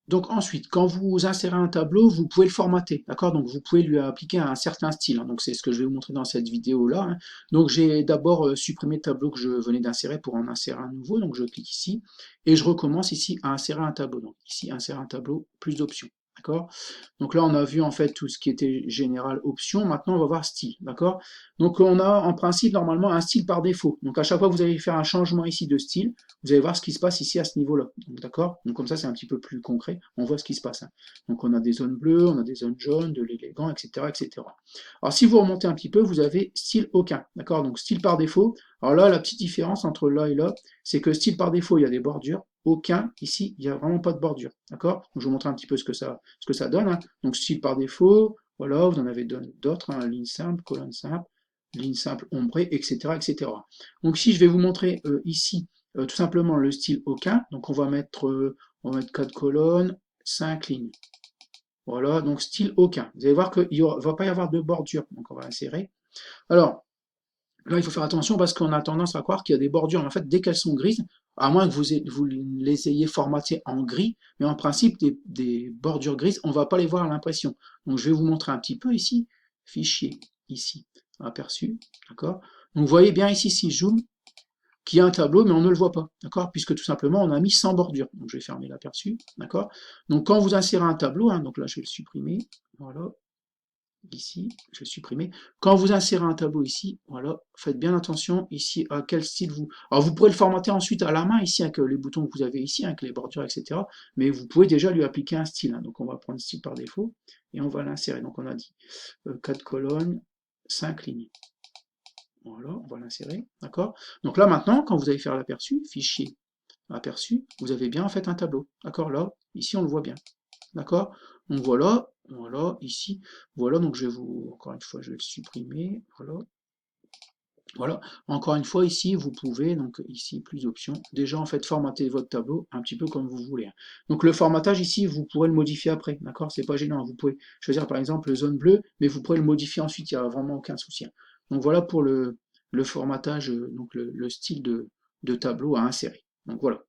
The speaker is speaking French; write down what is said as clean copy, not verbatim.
Donc ensuite, quand vous insérez un tableau, vous pouvez le formater, d'accord? Donc vous pouvez lui appliquer un certain style, hein. Donc c'est ce que je vais vous montrer dans cette vidéo-là, hein. Donc j'ai d'abord supprimé le tableau que je venais d'insérer pour en insérer un nouveau. Donc je clique ici et je recommence ici à insérer un tableau. Donc ici, insérer un tableau, plus d'options, d'accord? Donc là, on a vu en fait tout ce qui était général option. Maintenant, on va voir style, d'accord? Donc on a en principe normalement un style par défaut. Donc à chaque fois que vous allez faire un changement ici de style, vous allez voir ce qui se passe ici à ce niveau-là. D'accord? Donc comme ça, c'est un petit peu plus concret. On voit ce qui se passe, hein. Donc on a des zones bleues, on a des zones jaunes, de l'élégant, etc., etc. Alors si vous remontez un petit peu, vous avez style aucun. D'accord? Donc style par défaut. Alors là, la petite différence entre là et là, c'est que style par défaut, il y a des bordures. Aucun, ici, il n'y a vraiment pas de bordure. D'accord? Donc je vous montre un petit peu ce que ça donne, hein. Donc style par défaut, voilà, vous en avez d'autres, hein, ligne simple, ligne simple ombrée, etc., etc. Donc si je vais vous montrer ici tout simplement le style aucun, donc on va mettre 4 colonnes, 5 lignes. Voilà, donc style aucun. Vous allez voir qu'il ne va pas y avoir de bordure, donc on va insérer. Alors, là, il faut faire attention parce qu'on a tendance à croire qu'il y a des bordures. En fait, dès qu'elles sont grises, à moins que vous les ayez formatées en gris, mais en principe, des bordures grises, on ne va pas les voir à l'impression. Donc, je vais vous montrer un petit peu ici. Fichier, ici, aperçu, d'accord? Donc, vous voyez bien ici, si je zoome, qu'il y a un tableau, mais on ne le voit pas, d'accord? Puisque tout simplement, on a mis sans bordure. Donc, je vais fermer l'aperçu, d'accord? Donc, quand vous insérez un tableau, hein, donc là, je vais le supprimer, voilà, ici, je vais le supprimer. Quand vous insérez un tableau ici, voilà, faites bien attention ici à quel style vous... Alors, vous pourrez le formater ensuite à la main, ici, avec les boutons que vous avez ici, avec les bordures, etc. Mais vous pouvez déjà lui appliquer un style, hein. Donc, on va prendre style par défaut, et on va l'insérer. Donc, on a dit 4 colonnes, 5 lignes. Voilà, on va l'insérer, d'accord? Donc là, maintenant, quand vous allez faire l'aperçu, fichier, aperçu, vous avez bien en fait un tableau, d'accord? Là, ici, on le voit bien, d'accord? Donc voilà, voilà, ici, voilà, donc je vais vous, encore une fois, je vais le supprimer, voilà. Voilà, encore une fois, ici, vous pouvez, donc ici, plus d'options, déjà en fait formater votre tableau un petit peu comme vous voulez, hein. Donc le formatage ici, vous pourrez le modifier après, d'accord? C'est pas gênant, vous pouvez choisir par exemple zone bleue, mais vous pourrez le modifier ensuite, il n'y a vraiment aucun souci, hein. Donc voilà pour le formatage, donc le style de tableau à insérer. Donc voilà.